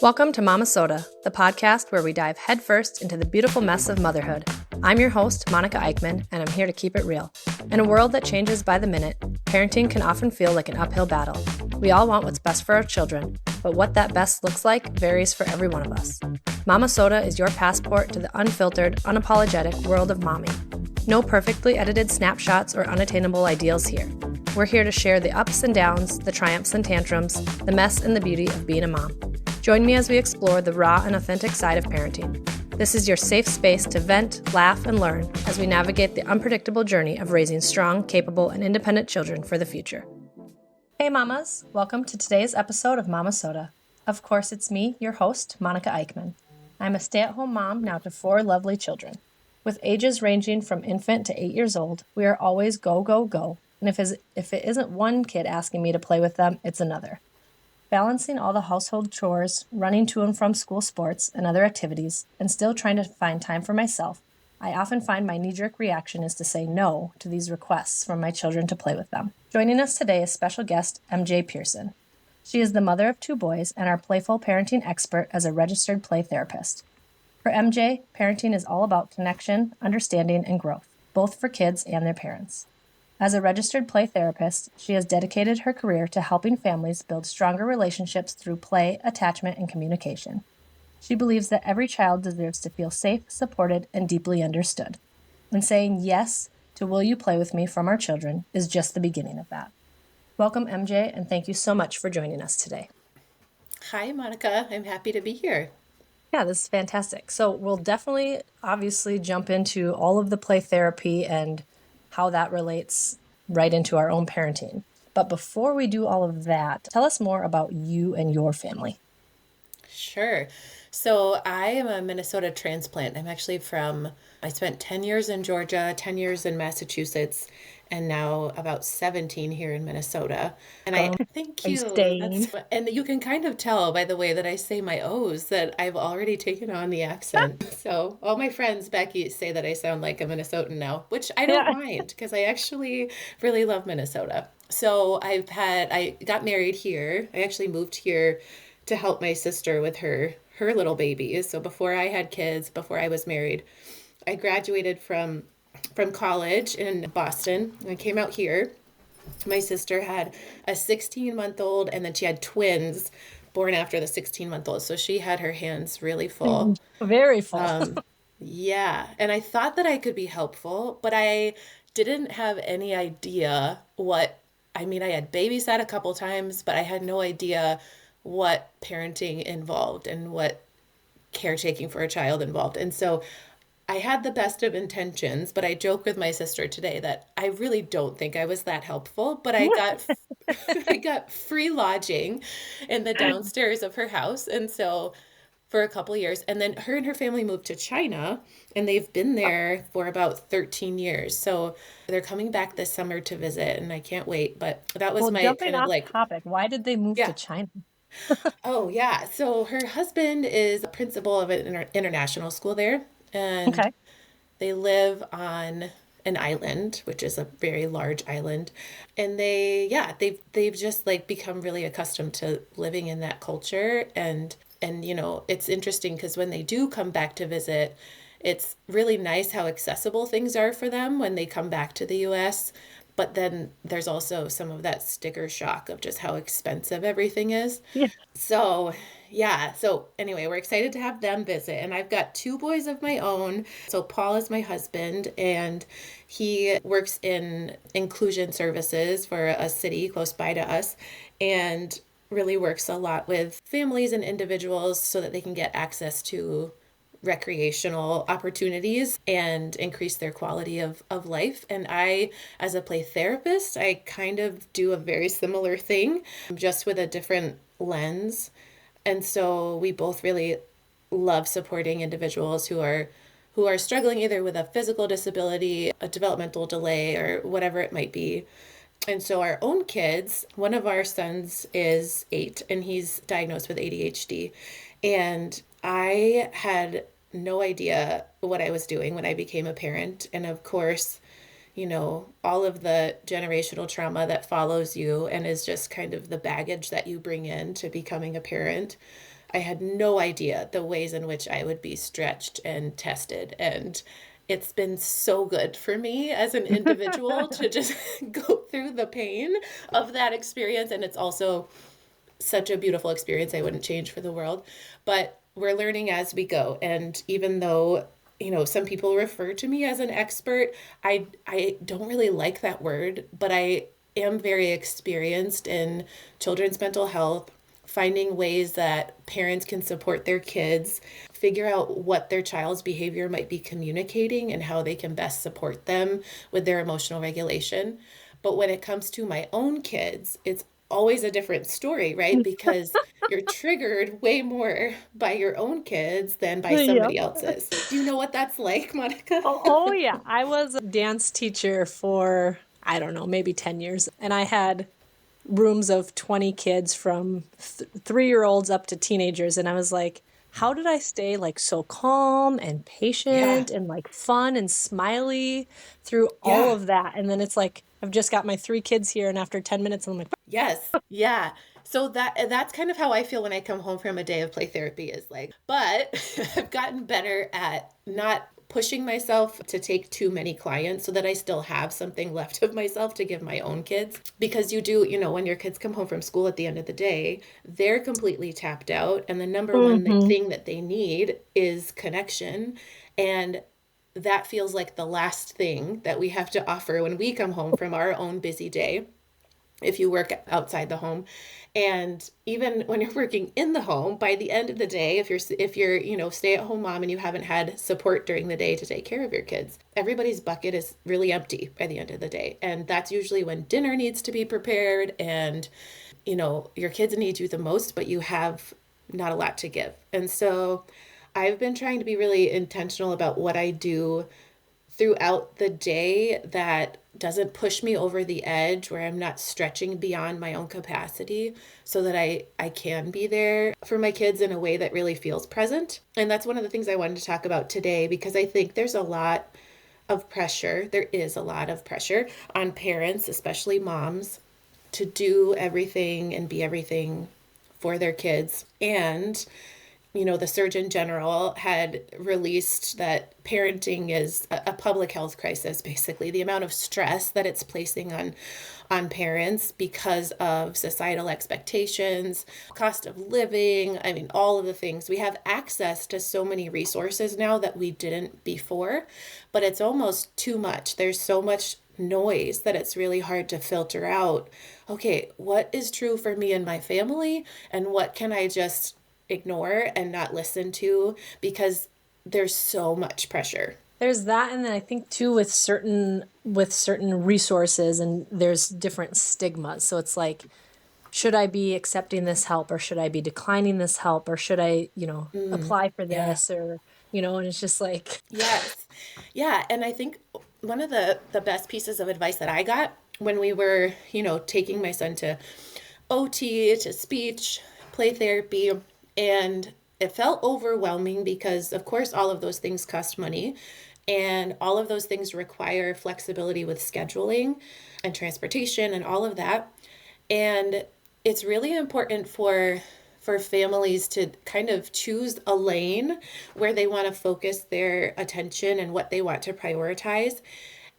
Welcome to Momma-Sota, the podcast where we dive headfirst into the beautiful mess of motherhood. I'm your host, Monica Eickman, and I'm here to keep it real. In a world that changes by the minute, parenting can often feel like an uphill battle. We all want what's best for our children, but what that best looks like varies for every one of us. Momma-Sota is your passport to the unfiltered, unapologetic world of mommy. No perfectly edited snapshots or unattainable ideals here. We're here to share the ups and downs, the triumphs and tantrums, the mess and the beauty of being a mom. Join me as we explore the raw and authentic side of parenting. This is your safe space to vent, laugh, and learn as we navigate the unpredictable journey of raising strong, capable, and independent children for the future. Hey mamas, welcome to today's episode of Momma-Sota. Of course, it's me, your host, Monica Eickman. I'm a stay-at-home mom now to 4 lovely children. With ages ranging from infant to 8 years old, we are always go, go, go. And if it isn't one kid asking me to play with them, it's another. Balancing all the household chores, running to and from school sports and other activities, and still trying to find time for myself, I often find my knee-jerk reaction is to say no to these requests from my children to play with them. Joining us today is special guest MJ Pearson. She is the mother of 2 boys and our playful parenting expert as a registered play therapist. For MJ, parenting is all about connection, understanding, and growth, both for kids and their parents. As a registered play therapist, she has dedicated her career to helping families build stronger relationships through play, attachment, and communication. She believes that every child deserves to feel safe, supported, and deeply understood. And saying yes to "Will you play with me?" from our children is just the beginning of that. Welcome, MJ, and thank you so much for joining us today. Hi, Monica. I'm happy to be here. Yeah, this is fantastic. So we'll definitely, obviously, jump into all of the play therapy and how that relates right into our own parenting. But before we do all of that, tell us more about you and your family. Sure. So I am a Minnesota transplant. I spent 10 years in Georgia, 10 years in Massachusetts, and now about 17 here in Minnesota. And thank Are you you. staying? And you can kind of tell by the way that I say my O's that I've already taken on the accent. So all my friends back east say that I sound like a Minnesotan now, which I don't mind because I actually really love Minnesota. So I got married here. I actually moved here to help my sister with her little babies. So before I had kids, before I was married, I graduated from college in Boston. And I came out here. My sister had a 16-month-old, and then she had twins born after the 16-month-old. So she had her hands really full. Very full. Yeah. And I thought that I could be helpful, but I didn't have any idea I had babysat a couple times, but I had no idea what parenting involved and what caretaking for a child involved. And so I had the best of intentions, but I joke with my sister today that I really don't think I was that helpful, but I got I got free lodging in the downstairs of her house. And so for a couple of years, and then her and her family moved to China, and they've been there for about 13 years. So they're coming back this summer to visit, and I can't wait. But that was my jumping kind of off topic, why did they move to China? Oh, yeah. So her husband is a principal of an international school there, and Okay. they live on an island, which is a very large island. And they've just like become really accustomed to living in that culture. And it's interesting because when they do come back to visit, it's really nice how accessible things are for them when they come back to the US. But then there's also some of that sticker shock of just how expensive everything is. Yeah. So, yeah. So anyway, we're excited to have them visit. And I've got 2 boys of my own. So Paul is my husband, and he works in inclusion services for a city close by to us, and really works a lot with families and individuals so that they can get access to recreational opportunities and increase their quality of life. And I, as a play therapist, I kind of do a very similar thing, just with a different lens. And so we both really love supporting individuals who are struggling either with a physical disability, a developmental delay, or whatever it might be. And so our own kids, one of our sons is 8, and he's diagnosed with ADHD. And I had no idea what I was doing when I became a parent. And of course, all of the generational trauma that follows you and is just kind of the baggage that you bring in to becoming a parent. I had no idea the ways in which I would be stretched and tested. And it's been so good for me as an individual to just go through the pain of that experience. And it's also such a beautiful experience I wouldn't change for the world. But we're learning as we go. And even though, some people refer to me as an expert, I don't really like that word, but I am very experienced in children's mental health, finding ways that parents can support their kids, figure out what their child's behavior might be communicating and how they can best support them with their emotional regulation. But when it comes to my own kids, it's always a different story, right? Because you're triggered way more by your own kids than by Yep. somebody else's. Do you know what that's like, Monica? Oh, yeah. I was a dance teacher for, I don't know, maybe 10 years. And I had rooms of 20 kids from 3-year-olds up to teenagers. And I was like, how did I stay like so calm and patient and like fun and smiley through all of that? And then it's like, I've just got my 3 kids here. And after 10 minutes, I'm like, Yes. Yeah. So that's kind of how I feel when I come home from a day of play therapy is like, but I've gotten better at not pushing myself to take too many clients so that I still have something left of myself to give my own kids. Because you do, when your kids come home from school at the end of the day, they're completely tapped out. And the number one thing that they need is connection. And that feels like the last thing that we have to offer when we come home from our own busy day, if you work outside the home. And even when you're working in the home, by the end of the day, if you're stay-at-home mom and you haven't had support during the day to take care of your kids, everybody's bucket is really empty by the end of the day. And that's usually when dinner needs to be prepared and your kids need you the most, but you have not a lot to give. And so I've been trying to be really intentional about what I do throughout the day that doesn't push me over the edge, where I'm not stretching beyond my own capacity, so that I can be there for my kids in a way that really feels present. And that's one of the things I wanted to talk about today, because I think there's a lot of pressure. There is a lot of pressure on parents, especially moms, to do everything and be everything for their kids. And the Surgeon General had released that parenting is a public health crisis, basically. The amount of stress that it's placing on parents because of societal expectations, cost of living, all of the things. We have access to so many resources now that we didn't before, but it's almost too much. There's so much noise that it's really hard to filter out. Okay, what is true for me and my family, and what can I just ignore and not listen to, because there's so much pressure. There's that, and then I think too with certain resources, and there's different stigmas. So it's like, should I be accepting this help, or should I be declining this help, or should I, apply for this, or and it's just like yes, yeah. And I think one of the best pieces of advice that I got when we were taking my son to OT, to speech, play therapy. And it felt overwhelming because, of course, all of those things cost money, and all of those things require flexibility with scheduling and transportation and all of that. And it's really important for families to kind of choose a lane where they want to focus their attention and what they want to prioritize,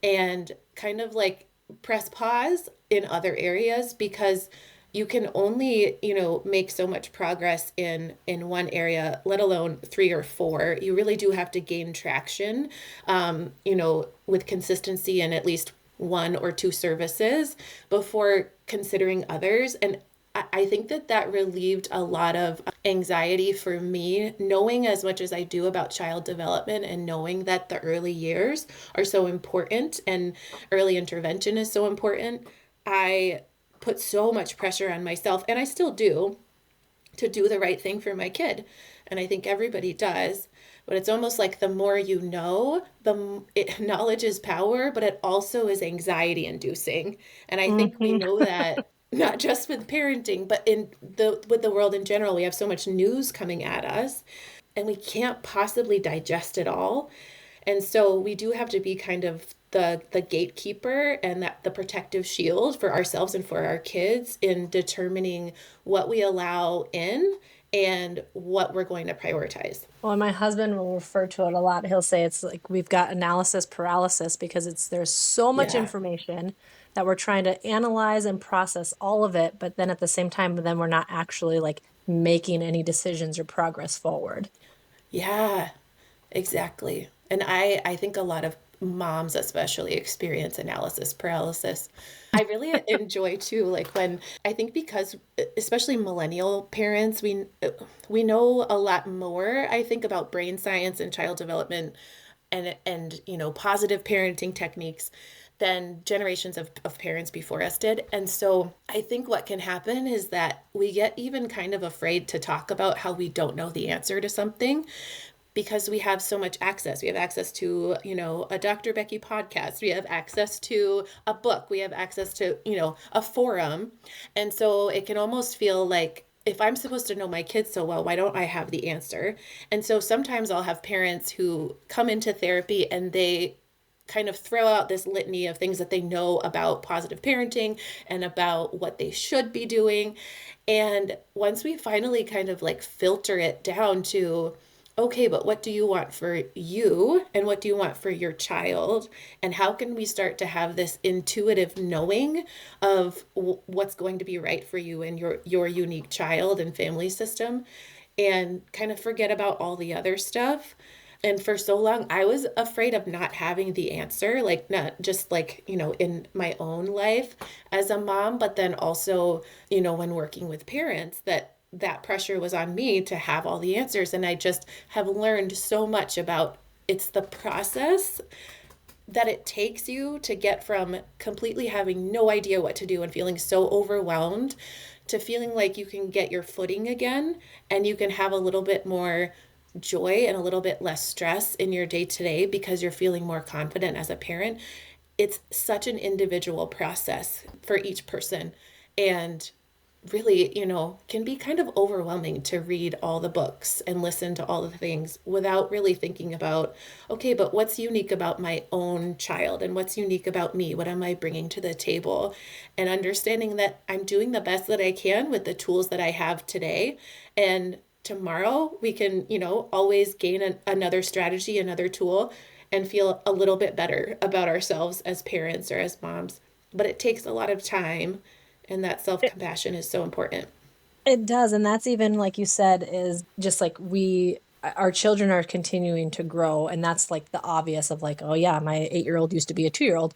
and kind of like press pause in other areas, because you can only, make so much progress in one area, let alone 3 or 4. You really do have to gain traction, with consistency in at least 1 or 2 services before considering others. And I think that relieved a lot of anxiety for me, knowing as much as I do about child development, and knowing that the early years are so important and early intervention is so important. I put so much pressure on myself, and I still do, to do the right thing for my kid. And I think everybody does, but it's almost like the more you know, knowledge is power, but it also is anxiety inducing. And I think we know that not just with parenting, but with the world in general. We have so much news coming at us, and we can't possibly digest it all. And so we do have to be kind of the gatekeeper and that the protective shield for ourselves and for our kids in determining what we allow in and what we're going to prioritize. Well, my husband will refer to it a lot. He'll say it's like we've got analysis paralysis because there's so much Yeah. information that we're trying to analyze and process all of it, but then at the same time, then we're not actually like making any decisions or progress forward. Yeah, exactly. And I think a lot of moms especially experience analysis paralysis. I really enjoy too, like when I think because especially millennial parents, we know a lot more, I think, about brain science and child development and positive parenting techniques than generations of parents before us did. And so I think what can happen is that we get even kind of afraid to talk about how we don't know the answer to something because we have so much access. We have access to, a Dr. Becky podcast. We have access to a book. We have access to, a forum. And so it can almost feel like if I'm supposed to know my kids so well, why don't I have the answer? And so sometimes I'll have parents who come into therapy and they kind of throw out this litany of things that they know about positive parenting and about what they should be doing. And once we finally kind of like filter it down to, okay, but what do you want for you and what do you want for your child? And how can we start to have this intuitive knowing of what's going to be right for you and your unique child and family system and kind of forget about all the other stuff? And for so long, I was afraid of not having the answer, like not just like, in my own life as a mom, but then also, when working with parents, that pressure was on me to have all the answers. And I just have learned so much about it's the process that it takes you to get from completely having no idea what to do and feeling so overwhelmed to feeling like you can get your footing again and you can have a little bit more joy and a little bit less stress in your day to day because you're feeling more confident as a parent. It's such an individual process for each person. And really, can be kind of overwhelming to read all the books and listen to all the things without really thinking about, okay, but what's unique about my own child and what's unique about me? What am I bringing to the table? And understanding that I'm doing the best that I can with the tools that I have today. And tomorrow we can, always gain another strategy, another tool, and feel a little bit better about ourselves as parents or as moms. But it takes a lot of time, and that self-compassion is so important. It does. And that's even, like you said, is just like our children are continuing to grow. And that's like the obvious of like, oh yeah, my 8-year-old used to be a 2-year-old.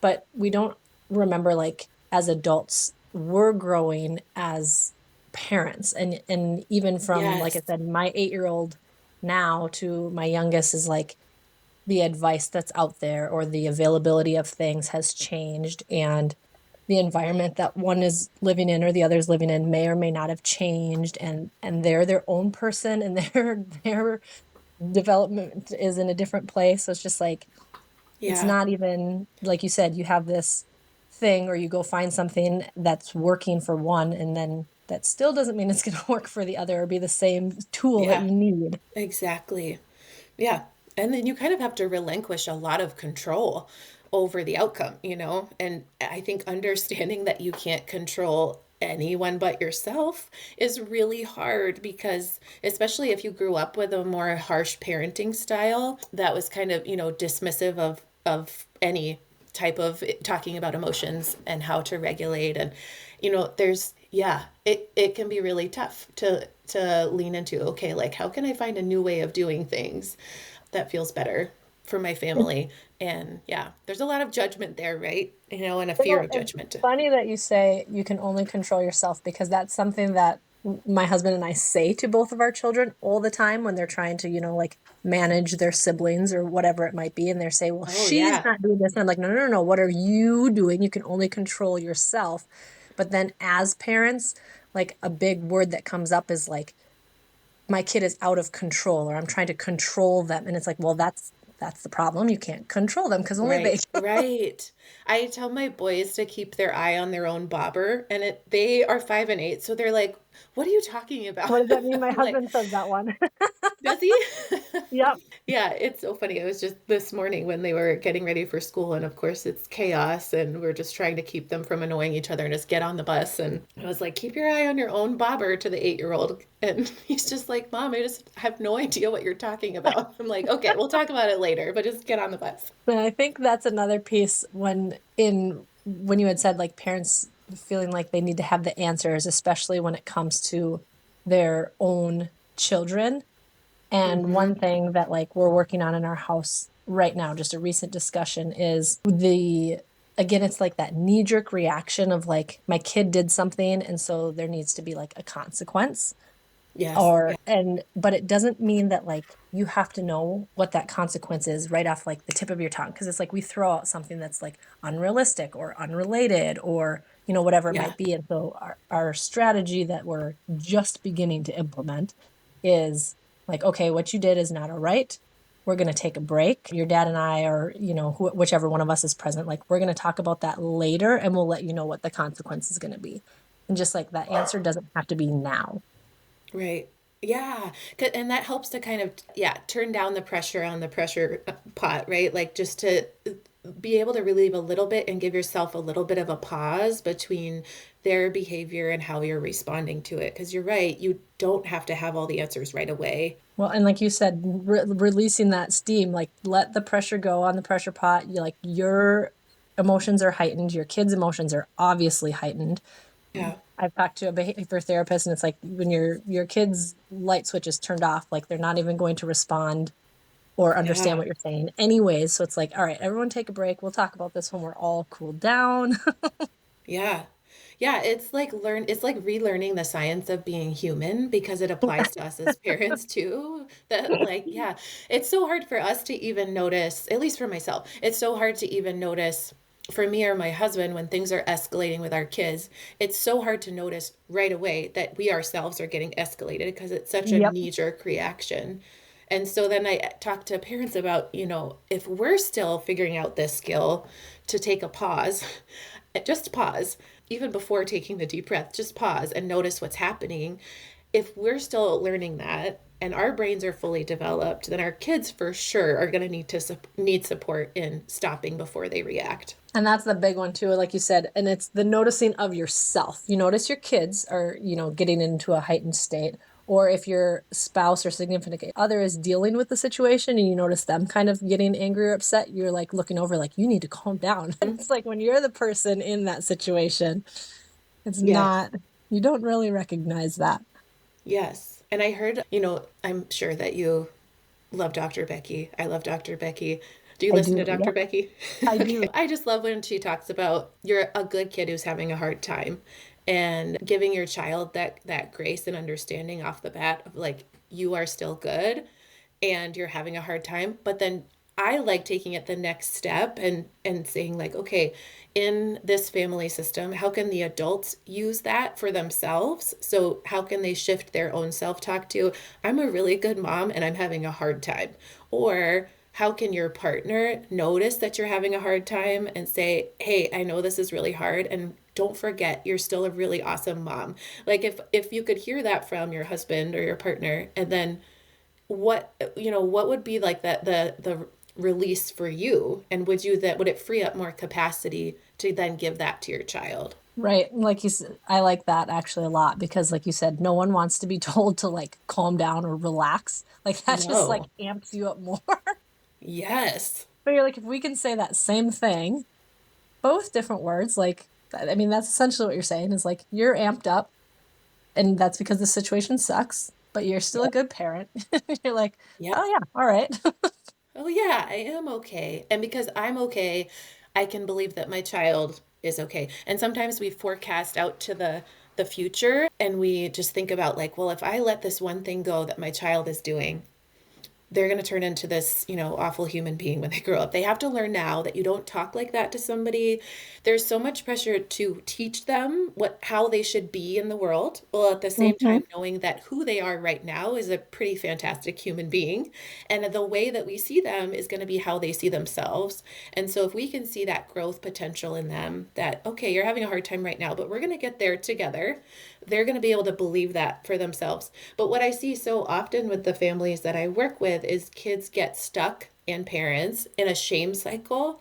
But we don't remember like as adults, we're growing as parents. And even from, like I Yes. said, my 8-year-old now to my youngest is like the advice that's out there or the availability of things has changed. And the environment that one is living in or the other is living in may or may not have changed, and they're their own person and their development is in a different place. So it's just like it's Yeah. not even like you said, you have this thing or you go find something that's working for one and then that still doesn't mean it's going to work for the other or be the same tool that Yeah. you need. Exactly. Yeah. And then you kind of have to relinquish a lot of control over the outcome, And I think understanding that you can't control anyone but yourself is really hard because, especially if you grew up with a more harsh parenting style that was kind of, dismissive of any type of talking about emotions and how to regulate. And, it can be really tough to lean into, okay, like how can I find a new way of doing things that feels better for my family? And yeah, there's a lot of judgment there, right? And a fear Well, of it's judgment. funny that you say you can only control yourself because that's something that my husband and I say to both of our children all the time when they're trying to, like manage their siblings or whatever it might be. And they're saying, well, Oh she's yeah. not doing this. And I'm like, no, no, no, no. What are you doing? You can only control yourself. But then as parents, like a big word that comes up is like, my kid is out of control or I'm trying to control them. And it's like, well, that's the problem. You can't control them because only they Right, right. I tell my boys to keep their eye on their own bobber, and they are 5 and 8, so they're like, what are you talking about? What does that mean? My Like, husband says that one. does he? Yep. Yeah, it's so funny. It was just this morning when they were getting ready for school, and of course it's chaos, and we're just trying to keep them from annoying each other and just get on the bus. And I was like, keep your eye on your own bobber to the 8-year-old. And he's just like, Mom, I just have no idea what you're talking about. I'm like, okay, we'll talk about it later, but just get on the bus. And I think that's another piece when you had said like parents feeling like they need to have the answers, especially when it comes to their own children. And one thing that like we're working on in our house right now, just a recent discussion, is again, it's like that knee-jerk reaction of like my kid did something, and so there needs to be like a consequence. Yes. Yeah. But it doesn't mean that like you have to know what that consequence is right off like the tip of your tongue. Because it's like we throw out something that's like unrealistic or unrelated or, whatever it Yeah. might be. And so our strategy that we're just beginning to implement is like, okay, what you did is not all right. We're going to take a break. Your dad and I, or, whichever one of us is present, like we're going to talk about that later and we'll let you know what the consequence is going to be. And just like that answer doesn't have to be now. Right. Yeah. And that helps to kind of, yeah, turn down the pressure on the pressure pot, right? Like just to be able to relieve a little bit and give yourself a little bit of a pause between their behavior and how you're responding to it. Because you're right, you don't have to have all the answers right away. Well, and like you said, releasing that steam, like let the pressure go on the pressure pot. Your emotions are heightened. Your kids' emotions are obviously heightened. Yeah. I've talked to a behavior therapist, and it's like when your kids' light switch is turned off, like they're not even going to respond or understand Yeah. what you're saying anyways. So it's like, all right, everyone take a break. We'll talk about this when we're all cooled down. Yeah. Yeah, it's like relearning the science of being human because it applies to us as parents too. That like, yeah, it's so hard for us to even notice, at least for myself. It's so hard to even notice for me or my husband when things are escalating with our kids. It's so hard to notice right away that we ourselves are getting escalated because it's such a Yep. knee-jerk reaction. And so then I talk to parents about, if we're still figuring out this skill to take a pause, just pause, even before taking the deep breath, just pause and notice what's happening. If we're still learning that and our brains are fully developed, then our kids for sure are going to need support in stopping before they react. And that's the big one too, like you said, and it's the noticing of yourself. You notice your kids are, getting into a heightened state, or if your spouse or significant other is dealing with the situation and you notice them kind of getting angry or upset, you're like looking over like you need to calm down. And it's like when you're the person in that situation, it's Yeah. not, you don't really recognize that. Yes. And I heard, I'm sure that you love Dr. Becky. I love Dr. Becky. Do you I listen do. to Dr. Yep, Becky? I Okay. do. I just love when she talks about you're a good kid who's having a hard time and giving your child that grace and understanding off the bat of like you are still good and you're having a hard time, but then I like taking it the next step and saying like, okay, in this family system, how can the adults use that for themselves? So how can they shift their own self-talk to, I'm a really good mom and I'm having a hard time? Or how can your partner notice that you're having a hard time and say, hey, I know this is really hard and don't forget you're still a really awesome mom. Like if you could hear that from your husband or your partner, and then what would be like the release for you, and would it free up more capacity to then give that to your child? Right. Like you said, I like that actually a lot because like you said, no one wants to be told to like calm down or relax. Like that just like No. amps you up more. Yes. But you're like, if we can say that same thing, both different words, like, I mean, that's essentially what you're saying is like, you're amped up and that's because the situation sucks, but you're still a Yep. good parent. You're like, Yep. oh yeah, all right. Oh yeah, I am okay. And because I'm okay, I can believe that my child is okay. And sometimes we forecast out to the future and we just think about like, well, if I let this one thing go that my child is doing, they're going to turn into this, awful human being when they grow up. They have to learn now that you don't talk like that to somebody. There's so much pressure to teach them how they should be in the world, while at the same Mm-hmm. time knowing that who they are right now is a pretty fantastic human being. And the way that we see them is going to be how they see themselves. And so if we can see that growth potential in them, that, okay, you're having a hard time right now, but we're going to get there together, they're going to be able to believe that for themselves. But what I see so often with the families that I work with is kids get stuck, and parents, in a shame cycle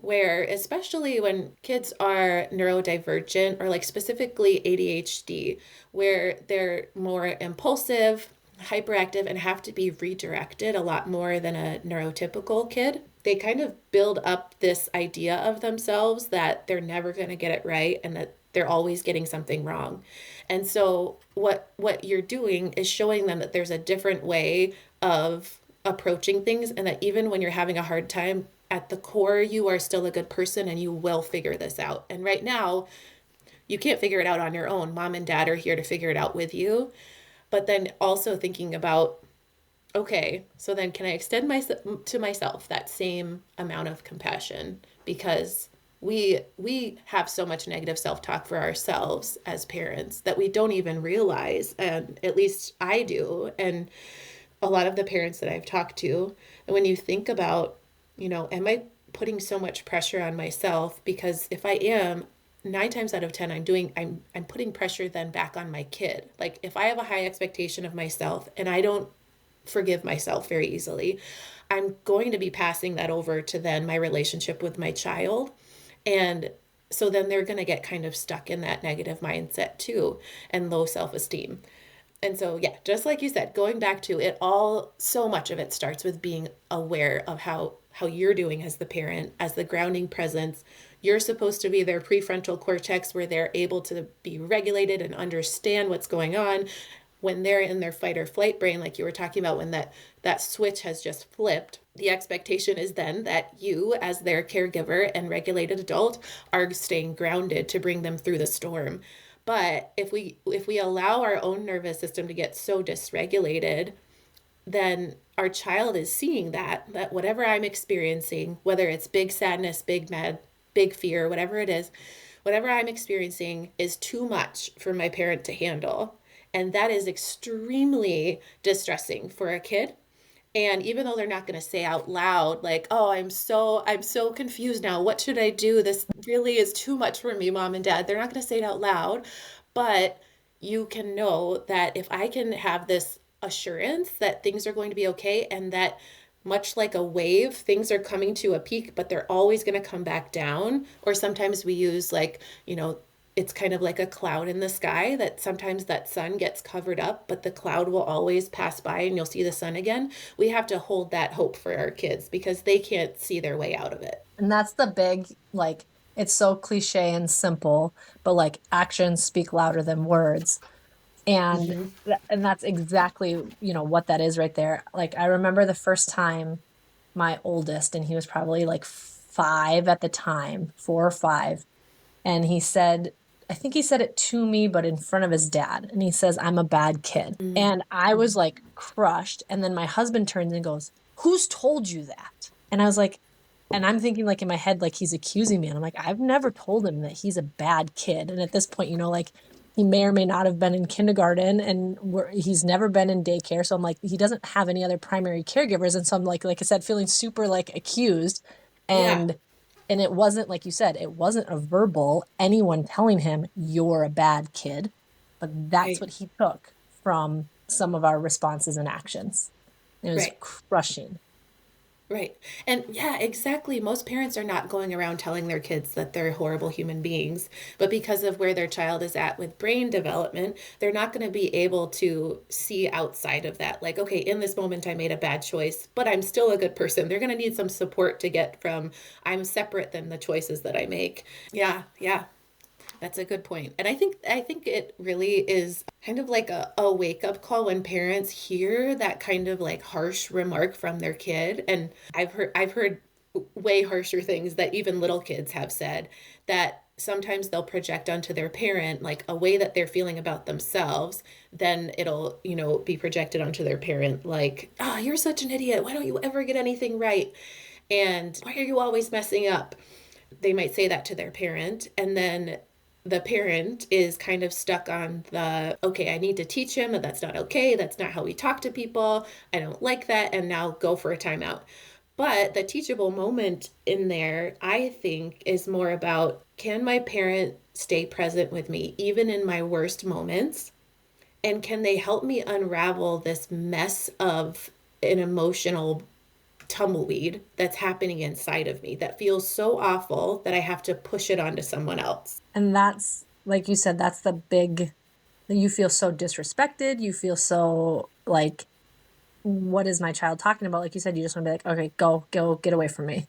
where, especially when kids are neurodivergent, or like specifically ADHD, where they're more impulsive, hyperactive, and have to be redirected a lot more than a neurotypical kid. They kind of build up this idea of themselves that they're never going to get it right and that they're always getting something wrong. And so what you're doing is showing them that there's a different way of approaching things, and that even when you're having a hard time, at the core, you are still a good person and you will figure this out. And right now, you can't figure it out on your own. Mom and dad are here to figure it out with you. But then also thinking about, okay, so then can I extend to myself that same amount of compassion? Because we have so much negative self-talk for ourselves as parents that we don't even realize, and at least I do, and a lot of the parents that I've talked to. And when you think about, am I putting so much pressure on myself? Because if I am, 9 times out of 10, I'm putting pressure then back on my kid. Like if I have a high expectation of myself and I don't forgive myself very easily, I'm going to be passing that over to then my relationship with my child. And so then they're going to get kind of stuck in that negative mindset too, and low self-esteem. And so, yeah, just like you said, going back to it all, so much of it starts with being aware of how you're doing as the parent, as the grounding presence. You're supposed to be their prefrontal cortex, where they're able to be regulated and understand what's going on. When they're in their fight or flight brain, like you were talking about, when that switch has just flipped, the expectation is then that you, as their caregiver and regulated adult, are staying grounded to bring them through the storm. But if we allow our own nervous system to get so dysregulated, then our child is seeing that whatever I'm experiencing, whether it's big sadness, big mad, big fear, whatever it is, whatever I'm experiencing is too much for my parent to handle. And that is extremely distressing for a kid. And even though they're not going to say out loud, like, oh, I'm so confused now. What should I do? This really is too much for me, mom and dad. They're not going to say it out loud. But you can know that if I can have this assurance that things are going to be okay, and that much like a wave, things are coming to a peak, but they're always going to come back down. Or sometimes we use like, it's kind of like a cloud in the sky, that sometimes that sun gets covered up, but the cloud will always pass by and you'll see the sun again. We have to hold that hope for our kids because they can't see their way out of it. And that's the big, like, it's so cliche and simple, but like actions speak louder than words. And Mm-hmm. and that's exactly, what that is right there. Like I remember the first time my oldest, and he was probably like 5 at the time, 4 or 5, and I think he said it to me, but in front of his dad. And he says, I'm a bad kid. And I was like crushed. And then my husband turns and goes, who's told you that? And I was like, and I'm thinking like in my head, like he's accusing me. And I'm like, I've never told him that he's a bad kid. And at this point, like he may or may not have been in kindergarten, and he's never been in daycare. So I'm like, he doesn't have any other primary caregivers. And so I'm like I said, feeling super like accused. Yeah. And it wasn't, like you said, it wasn't a verbal anyone telling him you're a bad kid, but that's Right. what he took from some of our responses and actions. It was Right. crushing. Right. And yeah, exactly. Most parents are not going around telling their kids that they're horrible human beings, but because of where their child is at with brain development, they're not going to be able to see outside of that. Like, okay, in this moment, I made a bad choice, but I'm still a good person. They're going to need some support to get from I'm separate than the choices that I make. Yeah. Yeah. That's a good point. And I think it really is kind of like a wake-up call when parents hear that kind of like harsh remark from their kid. And I've heard way harsher things that even little kids have said, that sometimes they'll project onto their parent like a way that they're feeling about themselves. Then it'll, be projected onto their parent like, oh, you're such an idiot. Why don't you ever get anything right? And why are you always messing up? They might say that to their parent. And then the parent is kind of stuck on the, okay, I need to teach him that that's not okay. That's not how we talk to people. I don't like that. And now go for a timeout. But the teachable moment in there, I think, is more about, can my parent stay present with me even in my worst moments? And can they help me unravel this mess of an emotional tumbleweed that's happening inside of me that feels so awful that I have to push it onto someone else? And that's, like you said, that's the big, you feel so disrespected. You feel so like, what is my child talking about? Like you said, you just want to be like, okay, go, get away from me.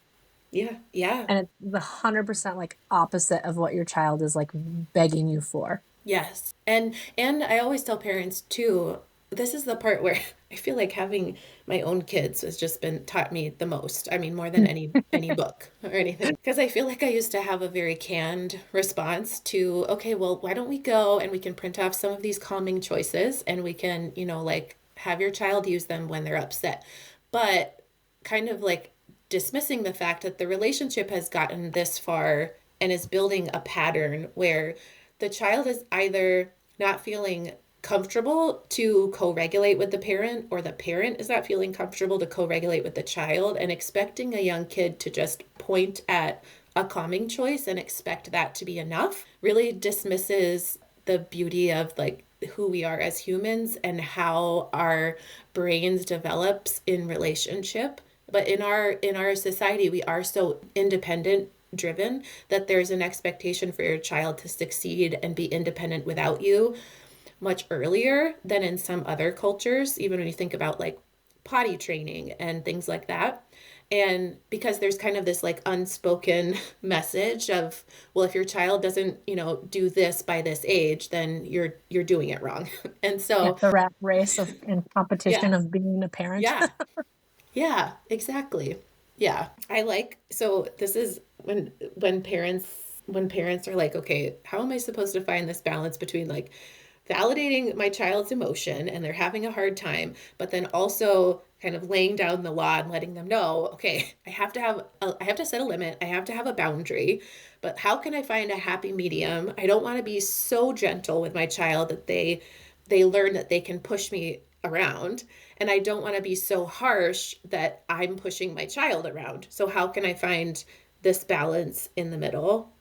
Yeah, yeah. And it's the 100% like opposite of what your child is like begging you for. Yes. And I always tell parents too, this is the part where I feel like having my own kids has just been taught me the most. I mean, more than any book or anything. Because I feel like I used to have a very canned response to, okay, well, why don't we go and we can print off some of these calming choices and we can, like have your child use them when they're upset. But kind of like dismissing the fact that the relationship has gotten this far and is building a pattern where the child is either not feeling comfortable to co-regulate with the parent, or the parent is not feeling comfortable to co-regulate with the child, and expecting a young kid to just point at a calming choice and expect that to be enough really dismisses the beauty of like who we are as humans and how our brains develops in relationship. But in our society, we are so independent driven that there's an expectation for your child to succeed and be independent without you much earlier than in some other cultures, even when you think about like potty training and things like that. And because there's kind of this like unspoken message of, well, if your child doesn't, do this by this age, then you're doing it wrong. And so the rat race of and competition yeah, of being a parent. yeah, exactly. Yeah. So this is when parents are like, okay, how am I supposed to find this balance between like validating my child's emotion and they're having a hard time, but then also kind of laying down the law and letting them know, okay, I have to set a limit. I have to have a boundary, but how can I find a happy medium? I don't want to be so gentle with my child that they learn that they can push me around, and I don't want to be so harsh that I'm pushing my child around. So how can I find this balance in the middle?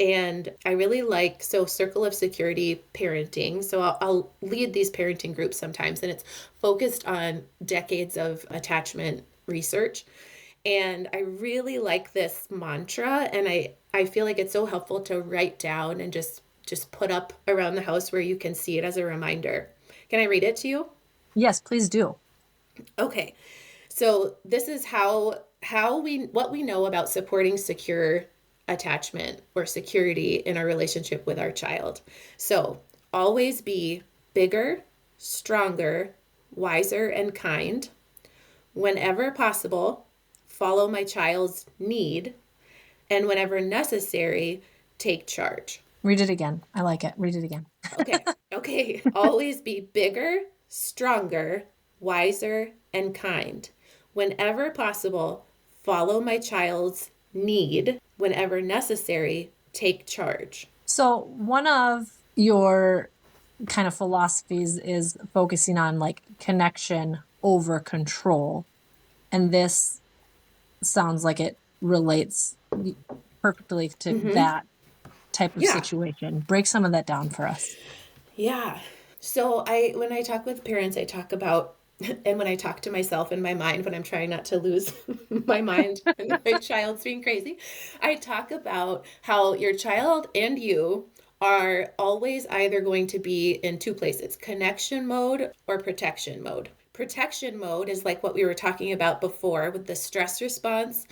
And I really like, circle of security parenting. So I'll lead these parenting groups sometimes, and it's focused on decades of attachment research. And I really like this mantra, and I feel like it's so helpful to write down and just put up around the house where you can see it as a reminder. Can I read it to you? Yes, please do. Okay. So this is what we know about supporting secure attachment or security in our relationship with our child. So always be bigger, stronger, wiser, and kind. Whenever possible, follow my child's need. And whenever necessary, take charge. Read it again. I like it. Read it again. Okay. Always be bigger, stronger, wiser, and kind. Whenever possible, follow my child's need. Whenever necessary, take charge. So one of your kind of philosophies is focusing on like connection over control. And this sounds like it relates perfectly to that type of situation. Break some of that down for us. Yeah. So when I talk with parents, I talk about, and when I talk to myself in my mind, when I'm trying not to lose my mind and my child's being crazy, I talk about how your child and you are always either going to be in two places, connection mode or protection mode. Protection mode is like what we were talking about before with the stress response,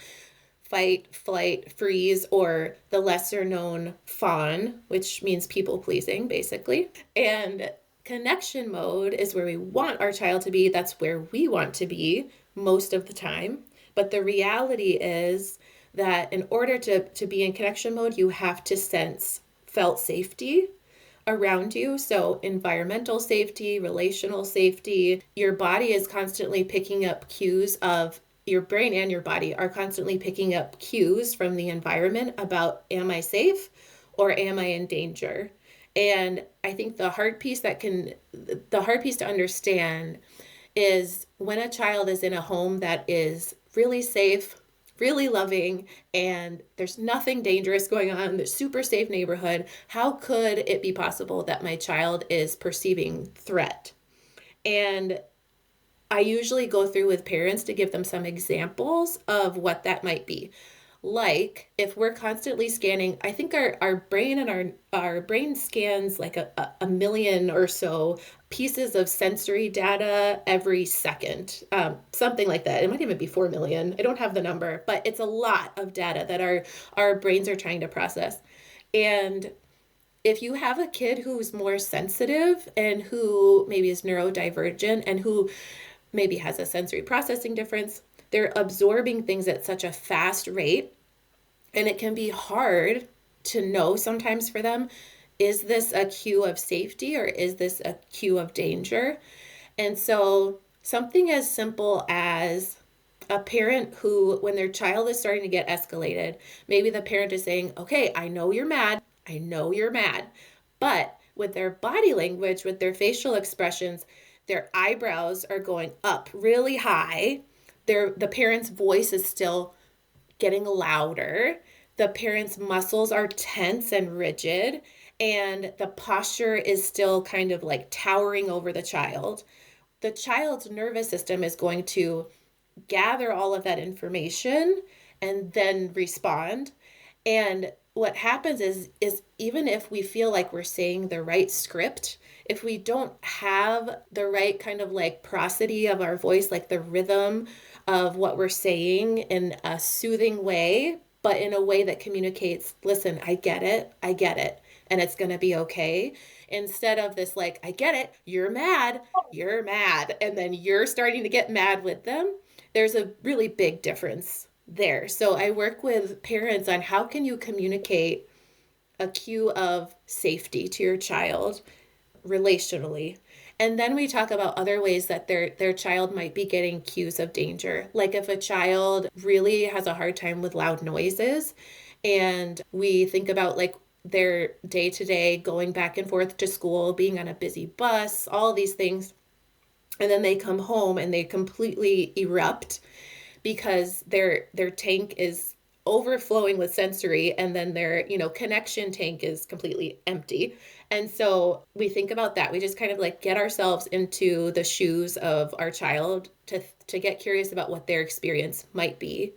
fight, flight, freeze, or the lesser known fawn, which means people pleasing, basically. And connection mode is where we want our child to be. That's where we want to be most of the time. But the reality is that in order to be in connection mode, you have to sense felt safety around you. So, environmental safety, relational safety, your body is constantly picking up cues of your brain, and your body are constantly picking up cues from the environment about, am I safe or am I in danger? And I think the hard piece to understand is when a child is in a home that is really safe, really loving, and there's nothing dangerous going on, the super safe neighborhood, how could it be possible that my child is perceiving threat? And I usually go through with parents to give them some examples of what that might be. Like if we're constantly scanning, I think our brain and our brain scans like a million or so pieces of sensory data every second, something like that. It might even be 4 million. I don't have the number, but it's a lot of data that our brains are trying to process. And if you have a kid who's more sensitive and who maybe is neurodivergent and who maybe has a sensory processing difference, they're absorbing things at such a fast rate. And it can be hard to know sometimes for them, is this a cue of safety or is this a cue of danger? And so something as simple as a parent who, when their child is starting to get escalated, maybe the parent is saying, okay, I know you're mad. I know you're mad. But with their body language, with their facial expressions, their eyebrows are going up really high. The parent's voice is still getting louder. The parent's muscles are tense and rigid, and the posture is still kind of like towering over the child. The child's nervous system is going to gather all of that information and then respond. And what happens is even if we feel like we're saying the right script, if we don't have the right kind of like prosody of our voice, like the rhythm of what we're saying in a soothing way, but in a way that communicates, listen, I get it, and it's going to be okay. Instead of this, like, I get it, you're mad, and then you're starting to get mad with them. There's a really big difference there. So I work with parents on how can you communicate a cue of safety to your child relationally. And then we talk about other ways that their child might be getting cues of danger. Like if a child really has a hard time with loud noises, and we think about like their day to day going back and forth to school, being on a busy bus, all these things. And then they come home and they completely erupt because their tank is overflowing with sensory, and then their connection tank is completely empty. And so we think about that. We just kind of like get ourselves into the shoes of our child to get curious about what their experience might be.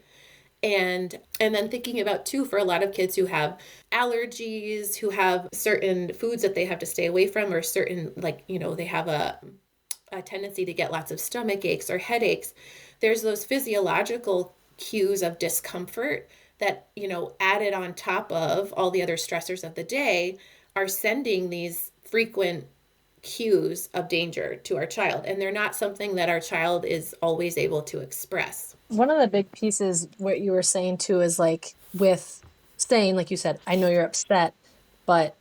And then thinking about too, for a lot of kids who have allergies, who have certain foods that they have to stay away from, or certain they have a tendency to get lots of stomach aches or headaches. There's those physiological cues of discomfort that, added on top of all the other stressors of the day, are sending these frequent cues of danger to our child. And they're not something that our child is always able to express. One of the big pieces, what you were saying too, is like with saying, like you said, I know you're upset, but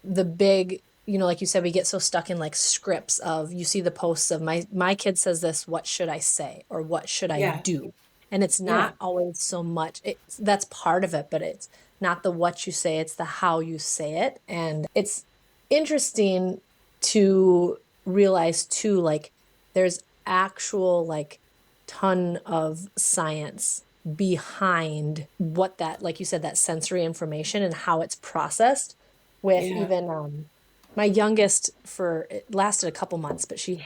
the big, like you said, we get so stuck in like scripts of, you see the posts of my kid says this, what should I say? Or what should I do? And it's not always so much, that's part of it, but it's not the what you say, it's the how you say it. And it's interesting to realize too, like there's actual like ton of science behind what that, like you said, that sensory information and how it's processed with even my youngest, it lasted a couple months, but she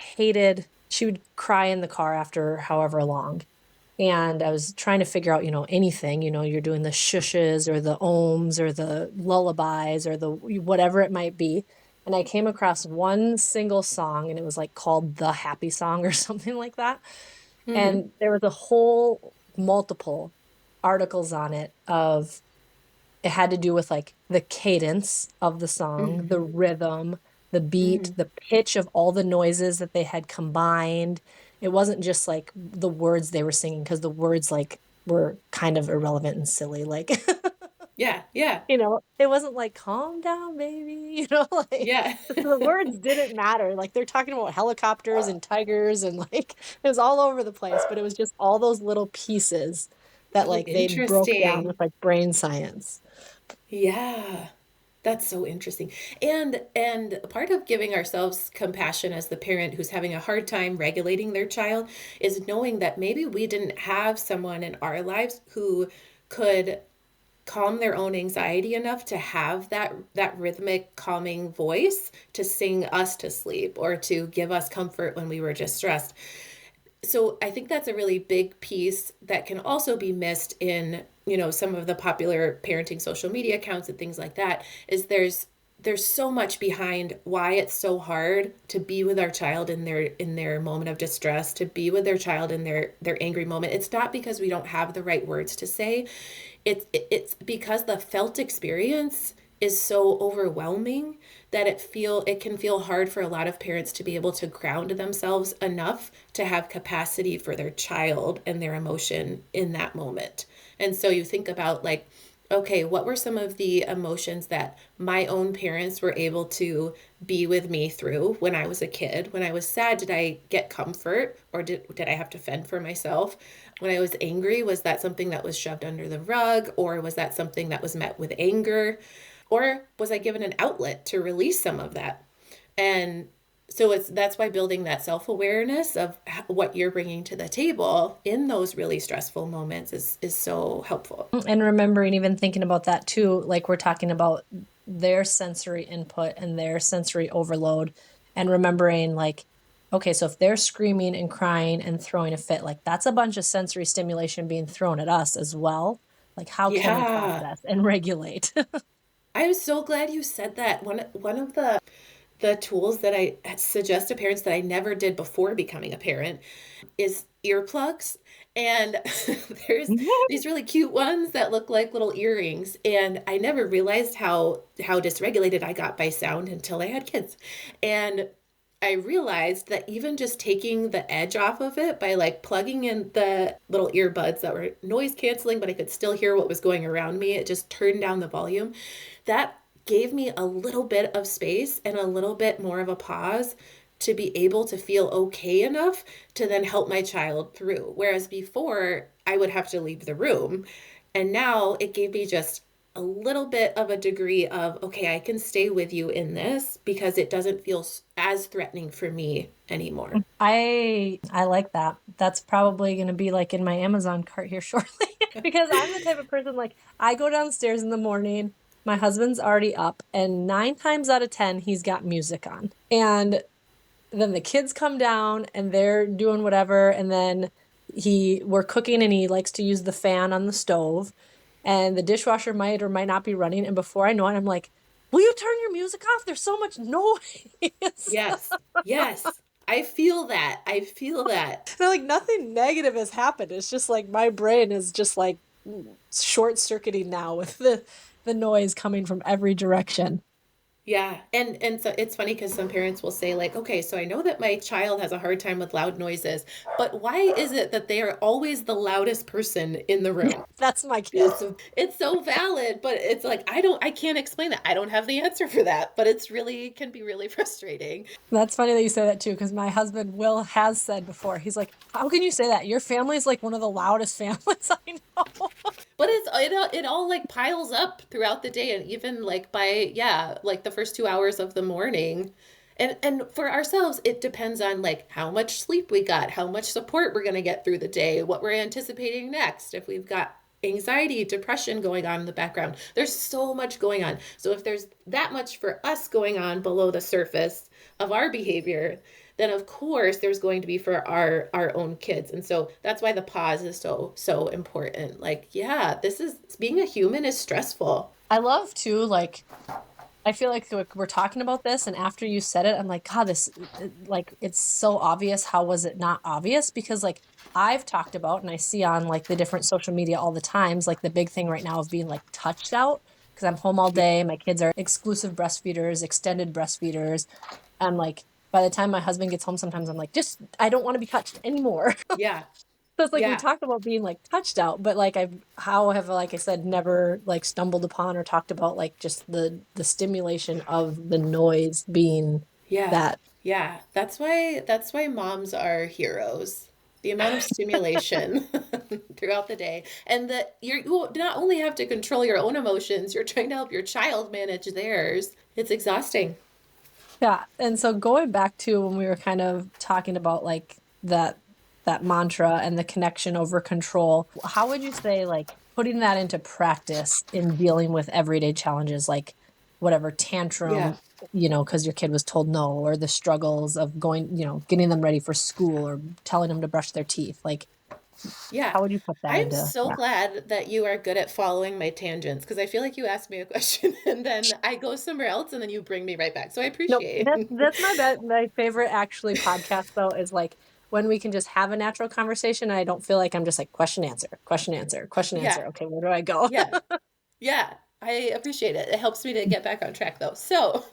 would cry in the car after however long. And I was trying to figure out, anything, you're doing the shushes or the ohms or the lullabies or the whatever it might be. And I came across one single song, and it was like called The Happy Song or something like that. Mm-hmm. And there was a whole multiple articles on it it had to do with like the cadence of the song, the rhythm, the beat, the pitch of all the noises that they had combined. It wasn't just like the words they were singing, because the words like were kind of irrelevant and silly. Like, Yeah, yeah, it wasn't like, calm down, baby, like yeah. the words didn't matter. Like they're talking about helicopters and tigers and like it was all over the place, but it was just all those little pieces that Oh, like they broke down interesting. with like brain science. Yeah. That's so interesting. And part of giving ourselves compassion as the parent who's having a hard time regulating their child is knowing that maybe we didn't have someone in our lives who could calm their own anxiety enough to have that rhythmic calming voice to sing us to sleep or to give us comfort when we were distressed. So I think that's a really big piece that can also be missed in, some of the popular parenting social media accounts and things like that, is there's so much behind why it's so hard to be with our child in their moment of distress, to be with their child in their angry moment. It's not because we don't have the right words to say. It's because the felt experience is so overwhelming that it can feel hard for a lot of parents to be able to ground themselves enough to have capacity for their child and their emotion in that moment. And so you think about like, okay, what were some of the emotions that my own parents were able to be with me through when I was a kid? When I was sad, did I get comfort or did I have to fend for myself? When I was angry, was that something that was shoved under the rug, or was that something that was met with anger? Or was I given an outlet to release some of that? And so that's why building that self-awareness of what you're bringing to the table in those really stressful moments is so helpful. And remembering, even thinking about that too, like we're talking about their sensory input and their sensory overload, and remembering like, okay, so if they're screaming and crying and throwing a fit, like that's a bunch of sensory stimulation being thrown at us as well. Like, how can we Yeah. process and regulate? I'm so glad you said that. One of the tools that I suggest to parents that I never did before becoming a parent is earplugs. And there's these really cute ones that look like little earrings. And I never realized how dysregulated I got by sound until I had kids. And I realized that even just taking the edge off of it by like plugging in the little earbuds that were noise canceling, but I could still hear what was going around me, it just turned down the volume. That gave me a little bit of space and a little bit more of a pause to be able to feel okay enough to then help my child through. Whereas before, I would have to leave the room. And now it gave me just a little bit of a degree of, okay, I can stay with you in this because it doesn't feel as threatening for me anymore. I like that. That's probably going to be like in my Amazon cart here shortly because I'm the type of person like I go downstairs in the morning, my husband's already up, and 9 times out of 10 he's got music on. And then the kids come down and they're doing whatever, and then we're cooking and he likes to use the fan on the stove, and the dishwasher might or might not be running, and before I know it I'm like, will you turn your music off? There's so much noise. Yes. Yes. I feel that. I feel that. And like nothing negative has happened. It's just like my brain is just like short circuiting now with the noise coming from every direction. Yeah. And so it's funny because some parents will say like, okay, so I know that my child has a hard time with loud noises, but why is it that they are always the loudest person in the room? That's my kids. It's so valid, but it's like I can't explain that. I don't have the answer for that, but it's really can be really frustrating. That's funny that you say that too, because my husband Will has said before, he's like, how can you say that? Your family is like one of the loudest families I know. But it all like piles up throughout the day, and even like by like the first 2 hours of the morning. And for ourselves, it depends on like how much sleep we got, how much support we're gonna get through the day, what we're anticipating next, if we've got anxiety, depression going on in the background. There's so much going on. So if there's that much for us going on below the surface of our behavior, then of course there's going to be for our own kids. And so that's why the pause is so important. Like, yeah, this is being a human is stressful. I love too, like, I feel like we're talking about this, and after you said it, I'm like, God, this, like, it's so obvious. How was it not obvious? Because, like, I've talked about, and I see on, like, the different social media all the times, like, the big thing right now of being, like, touched out, because I'm home all day. My kids are exclusive breastfeeders, extended breastfeeders. I'm like, by the time my husband gets home, sometimes I'm like, just, I don't want to be touched anymore. Yeah. So it's like we Yeah. talked about being like touched out, but like like I said, never like stumbled upon or talked about like just the stimulation of the noise being Yeah. that. Yeah. That's why moms are heroes. The amount of stimulation throughout the day. And that you not only have to control your own emotions, you're trying to help your child manage theirs. It's exhausting. Yeah. And so going back to when we were kind of talking about like that mantra and the connection over control, how would you say like putting that into practice in dealing with everyday challenges like whatever Yeah. tantrum, because your kid was told no, or the struggles of going, getting them ready for school or telling them to brush their teeth. Like, Yeah. how would you put that I'm into so practice? glad that you are good at following my tangents because I feel like you ask me a question and then I go somewhere else and then you bring me right back. So I Nope. appreciate That's my favorite actually podcast though is like when we can just have a natural conversation and I don't feel like I'm just like question answer, question answer, question Yeah. answer. Okay, where do I go? Yeah. Yeah, I appreciate it. It helps me to get back on track though. So,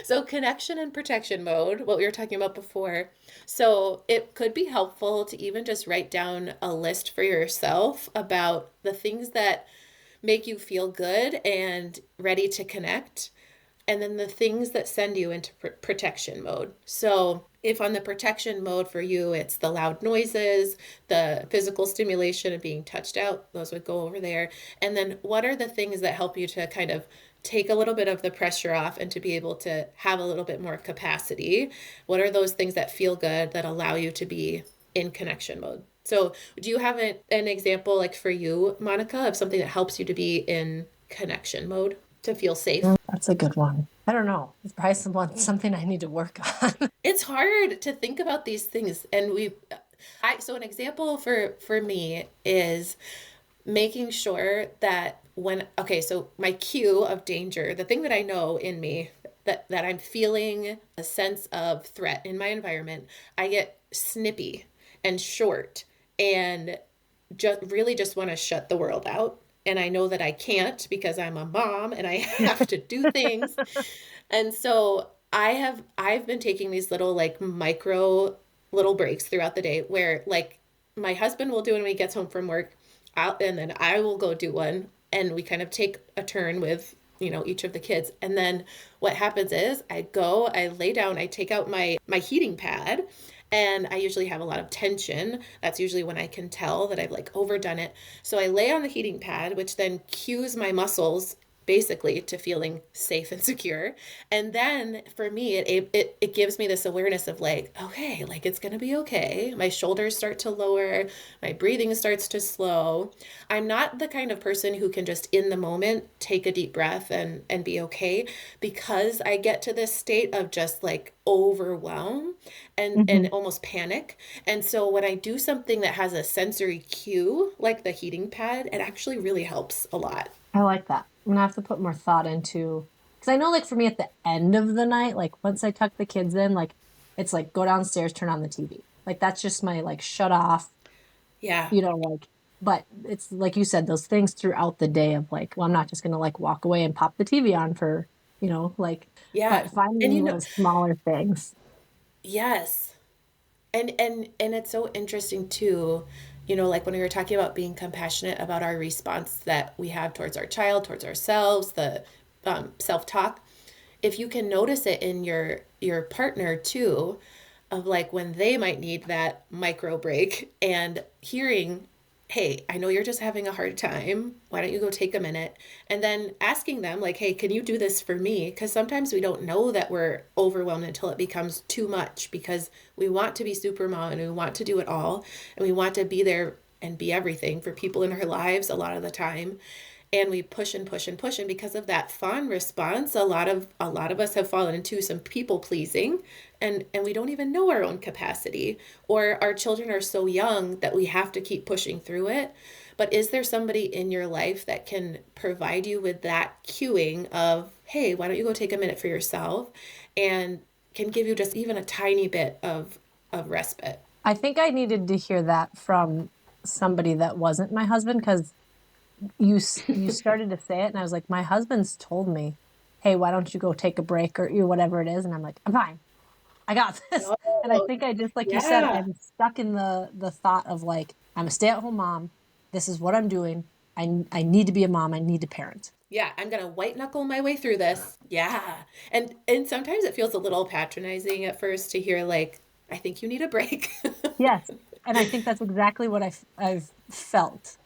so connection and protection mode, what we were talking about before. So, it could be helpful to even just write down a list for yourself about the things that make you feel good and ready to connect, and then the things that send you into protection mode. So, if on the protection mode for you, it's the loud noises, the physical stimulation of being touched out, those would go over there. And then, what are the things that help you to kind of take a little bit of the pressure off and to be able to have a little bit more capacity? What are those things that feel good that allow you to be in connection mode? So, do you have an example, like for you, Monica, of something that helps you to be in connection mode to feel safe? That's a good one. I don't know. It's probably something I need to work on. It's hard to think about these things, and I so an example for me is making sure that when okay, so my cue of danger, the thing that I know in me that I'm feeling a sense of threat in my environment, I get snippy and short and just want to shut the world out. And I know that I can't because I'm a mom and I have to do things. And so I've been taking these little like micro little breaks throughout the day where like my husband will do when he gets home from work, and then I will go do one, and we kind of take a turn with each of the kids. And then what happens is I lay down, I take out my heating pad, and I usually have a lot of tension. That's usually when I can tell that I've like overdone it. So I lay on the heating pad, which then cues my muscles basically to feeling safe and secure. And then for me, it gives me this awareness of like, okay, like it's gonna be okay. My shoulders start to lower, my breathing starts to slow. I'm not the kind of person who can just in the moment take a deep breath and be okay, because I get to this state of just like overwhelm and Mhm. almost panic. And so when I do something that has a sensory cue like the heating pad, it actually really helps a lot. I like that. I'm gonna have to put more thought into because I know like for me at the end of the night, like once I tuck the kids in, like it's like go downstairs, turn on the TV. Like that's just my like shut off, Yeah. like but it's like you said, those things throughout the day of like, well, I'm not just gonna like walk away and pop the TV on for, like Yeah. but And finding those smaller things. yes. And it's so interesting too, like when we were talking about being compassionate about our response that we have towards our child, towards ourselves, the self-talk. If you can notice it in your partner too, of like when they might need that micro break, and hearing, hey, I know you're just having a hard time. Why don't you go take a minute? And then asking them, like, hey, can you do this for me? Because sometimes we don't know that we're overwhelmed until it becomes too much, because we want to be super mom and we want to do it all. And we want to be there and be everything for people in our lives a lot of the time. And we push and push and push, and because of that fawn response, a lot of us have fallen into some people pleasing, and we don't even know our own capacity, or our children are so young that we have to keep pushing through it. But is there somebody in your life that can provide you with that cueing of, hey, why don't you go take a minute for yourself, and can give you just even a tiny bit of respite? I think I needed to hear that from somebody that wasn't my husband because you started to say it and I was like, my husband's told me, hey, why don't you go take a break or whatever it is, and I'm like, I'm fine, I got this. And I Oh, think I just like you said, yeah. I'm stuck in the thought of like I'm a stay-at-home mom. This is what I'm doing. I need to be a mom. I need to parent. Yeah, I'm going to white knuckle my way through this. Yeah. And sometimes it feels a little patronizing at first to hear like, I think you need a break. Yes. And I think that's exactly what I've felt.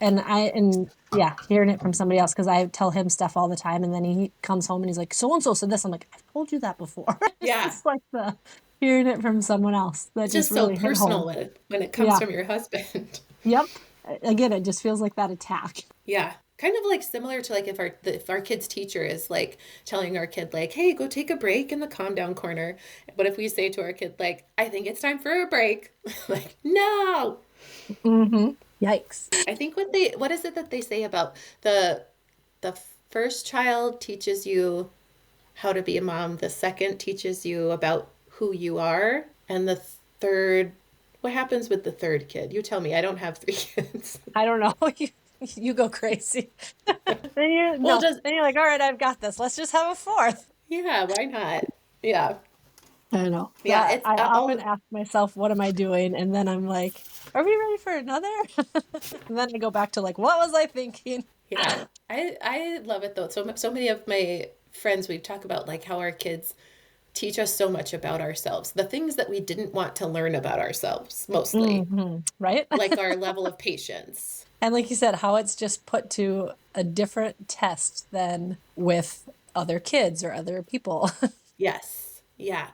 And yeah, hearing it from somebody else, because I tell him stuff all the time, and then he comes home and he's like, so-and-so said this. I'm like, I've told you that before. It's Yeah. just like the hearing it from someone else that It's just just so really hit personal home. when it comes Yeah. from your husband. Yep. Again, it just feels like that attack. Yeah. Kind of like similar to like if our kid's teacher is like telling our kid like, hey, go take a break in the calm down corner. But if we say to our kid like, I think it's time for a break, like, no. Mm-hmm. Yikes. I think what is it that they say about the first child teaches you how to be a mom, the second teaches you about who you are, and the third, what happens with the third kid? You tell me. I don't have 3 kids. I don't know. You go crazy. Then Well, then you're like, all right, I've got this. Let's just have a fourth. yeah, why not? Yeah. I know. Yeah, That it's I often all ask myself, what am I doing? And then I'm like, are we ready for another? And then I go back to like, what was I thinking? yeah. I love it though. So many of my friends we talk about like how our kids teach us so much about ourselves. The things that we didn't want to learn about ourselves mostly, Right? like our level of patience. And like you said, how it's just put to a different test than with other kids or other people. Yes. Yeah.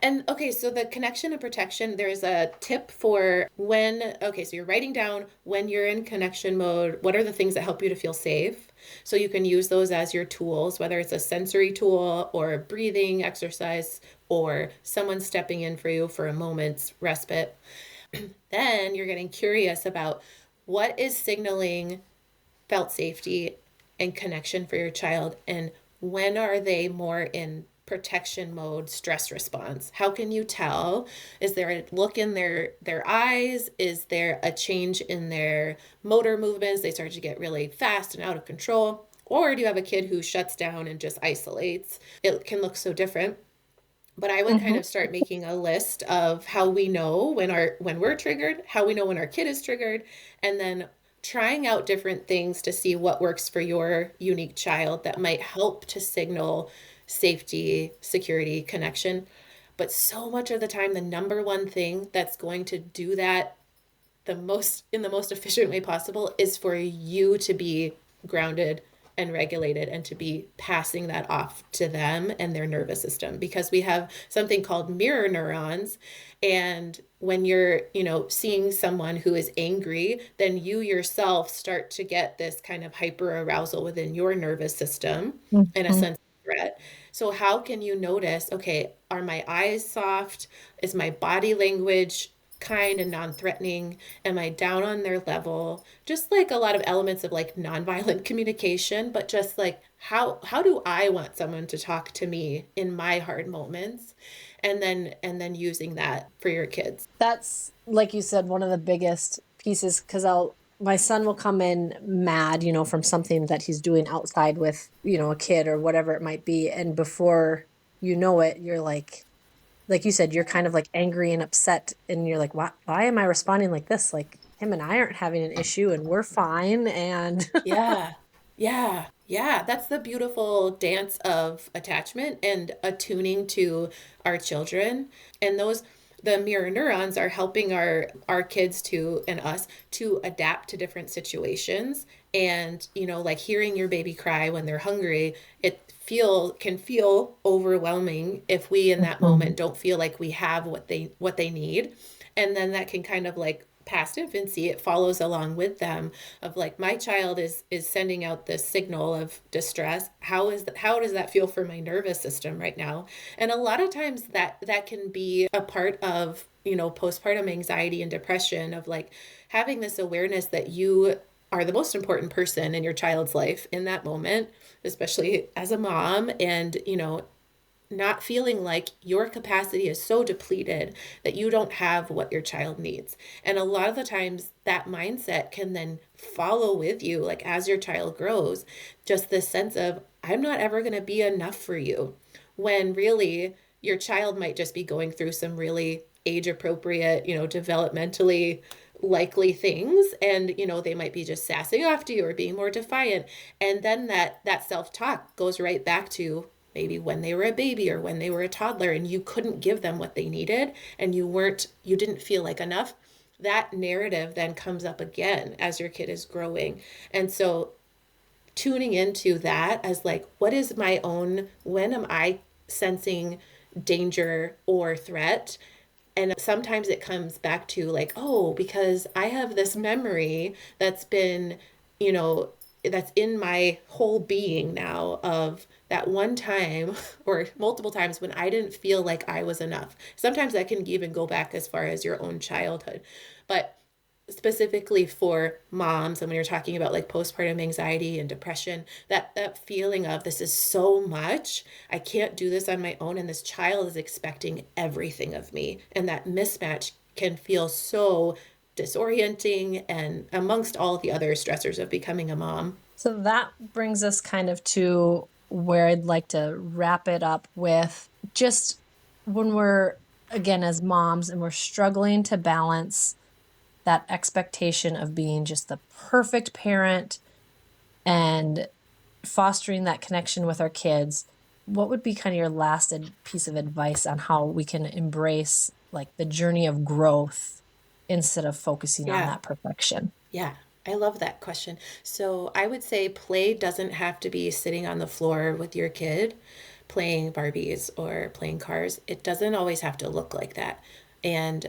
And okay, so the connection and protection, there's a tip for okay, so you're writing down when you're in connection mode, what are the things that help you to feel safe? So you can use those as your tools, whether it's a sensory tool or a breathing exercise or someone stepping in for you for a moment's respite. Then you're getting curious about what is signaling felt safety and connection for your child, and when are they more in protection mode, stress response? How can you tell? Is there a look in their eyes? Is there a change in their motor movements? They start to get really fast and out of control. Or do you have a kid who shuts down and just isolates? It can look so different. But I would kind of start making a list of how we know when we're triggered, how we know when our kid is triggered, and then trying out different things to see what works for your unique child that might help to signal safety, security, connection. But so much of the time, the number one thing that's going to do that in the most efficient way possible is for you to be grounded and regulated and to be passing that off to them and their nervous system, because we have something called mirror neurons. And when you're seeing someone who is angry, then you yourself start to get this kind of hyper arousal within your nervous system and a sense of threat. So how can you notice, okay, are my eyes soft? Is my body language kind and non-threatening? Am I down on their level? Just like a lot of elements of like nonviolent communication, but just like how do I want someone to talk to me in my hard moments? And then using that for your kids. That's, like you said, one of the biggest pieces, because my son will come in mad, from something that he's doing outside with, a kid or whatever it might be. And before you know it, you're like you said, you're kind of like angry and upset, and you're like, why am I responding like this? Like, him and I aren't having an issue and we're fine. And Yeah. Yeah. Yeah. That's the beautiful dance of attachment and attuning to our children. And the mirror neurons are helping our kids and us to adapt to different situations. And, like hearing your baby cry when they're hungry, it can feel overwhelming if we in that moment don't feel like we have what they need. And then that can kind of like past infancy, it follows along with them of like, my child is sending out this signal of distress. How does that feel for my nervous system right now? And a lot of times that can be a part of postpartum anxiety and depression, of like having this awareness that you are the most important person in your child's life in that moment, especially as a mom, and not feeling like your capacity is so depleted that you don't have what your child needs. And a lot of the times that mindset can then follow with you, like as your child grows, just this sense of, I'm not ever going to be enough for you, when really your child might just be going through some really age appropriate, developmentally likely things, and they might be just sassing off to you or being more defiant, and then that self-talk goes right back to maybe when they were a baby or when they were a toddler and you couldn't give them what they needed and you didn't feel like enough. That narrative then comes up again as your kid is growing. And so tuning into that as like, what is my own, when am I sensing danger or threat? And sometimes it comes back to like, oh, because I have this memory that's been, that's in my whole being now of that one time or multiple times when I didn't feel like I was enough. Sometimes that can even go back as far as your own childhood. But specifically for moms, and when you're talking about like postpartum anxiety and depression, that feeling of this is so much, I can't do this on my own, and this child is expecting everything of me, and that mismatch can feel so disorienting, and amongst all the other stressors of becoming a mom. So that brings us kind of to where I'd like to wrap it up with just when we're, again, as moms, and we're struggling to balance that expectation of being just the perfect parent and fostering that connection with our kids. What would be kind of your last piece of advice on how we can embrace like the journey of growth instead of focusing on that perfection? Yeah, I love that question. So I would say play doesn't have to be sitting on the floor with your kid playing Barbies or playing cars. It doesn't always have to look like that. And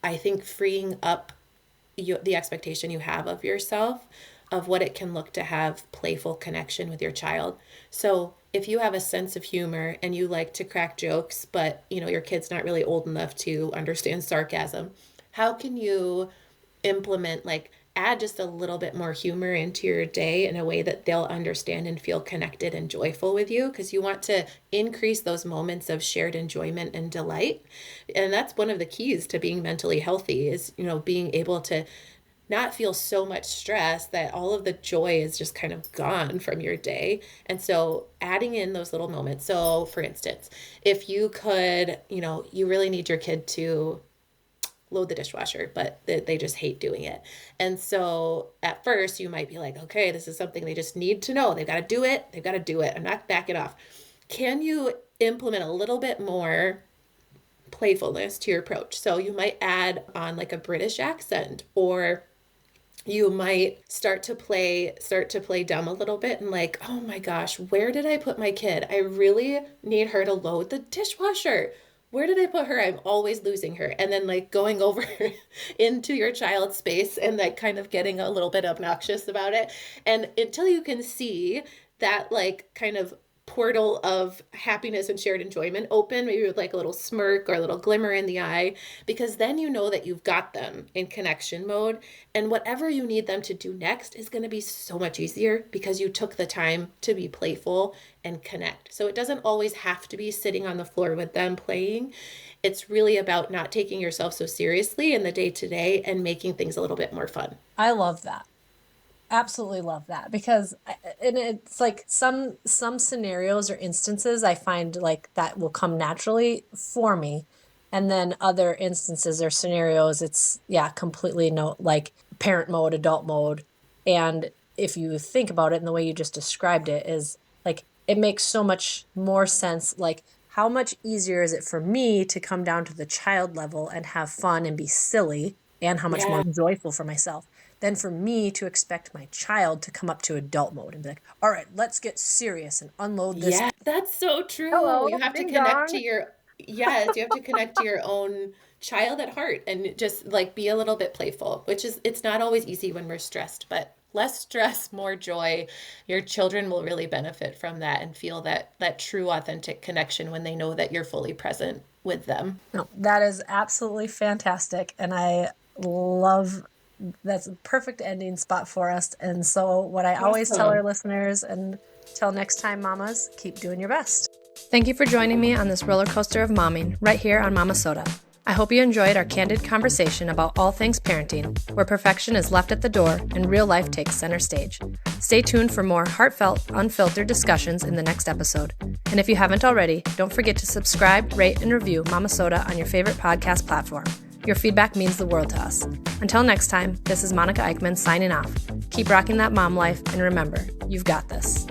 I think freeing up the expectation you have of yourself, of what it can look to have playful connection with your child. So if you have a sense of humor and you like to crack jokes, but your kid's not really old enough to understand sarcasm, how can you implement, like, add just a little bit more humor into your day in a way that they'll understand and feel connected and joyful with you? Because you want to increase those moments of shared enjoyment and delight. And that's one of the keys to being mentally healthy is, being able to not feel so much stress that all of the joy is just kind of gone from your day. And so adding in those little moments. So for instance, if you could, you really need your kid to load the dishwasher, but they just hate doing it. And so at first you might be like, okay, this is something they just need to know. They've got to do it. They've got to do it. I'm not backing off. Can you implement a little bit more playfulness to your approach? So you might add on like a British accent, or you might start to play dumb a little bit and like, oh my gosh, where did I put my kid? I really need her to load the dishwasher. Where did I put her? I'm always losing her. And then like going over into your child's space and like kind of getting a little bit obnoxious about it. And until you can see that like kind of portal of happiness and shared enjoyment open, maybe with like a little smirk or a little glimmer in the eye, because then you know that you've got them in connection mode, and whatever you need them to do next is going to be so much easier because you took the time to be playful and connect. So it doesn't always have to be sitting on the floor with them playing. It's really about not taking yourself so seriously in the day-to-day and making things a little bit more fun. I love that. Absolutely love that, because and it's like some scenarios or instances I find like that will come naturally for me, and then other instances or scenarios it's completely like parent mode, adult mode. And if you think about it in the way you just described it, is like it makes so much more sense. Like, how much easier is it for me to come down to the child level and have fun and be silly, and how much more joyful for myself than for me to expect my child to come up to adult mode and be like, all right, let's get serious and unload this. Yeah, that's so true. Hello, you have to connect to your, you have to connect to your own child at heart and just like be a little bit playful, which is, it's not always easy when we're stressed, but less stress, more joy. Your children will really benefit from that and feel that true, authentic connection when they know that you're fully present with them. No, that is absolutely fantastic. And I love, that's a perfect ending spot for us. And so what I always tell our listeners, and till next time, mamas, keep doing your best. Thank you for joining me on this roller coaster of momming right here on Momma-Sota. I hope you enjoyed our candid conversation about all things parenting, where perfection is left at the door and real life takes center stage. Stay tuned for more heartfelt, unfiltered discussions in the next episode. And if you haven't already, don't forget to subscribe, rate, and review Momma-Sota on your favorite podcast platform. Your feedback means the world to us. Until next time, this is Monica Eickman signing off. Keep rocking that mom life, and remember, you've got this.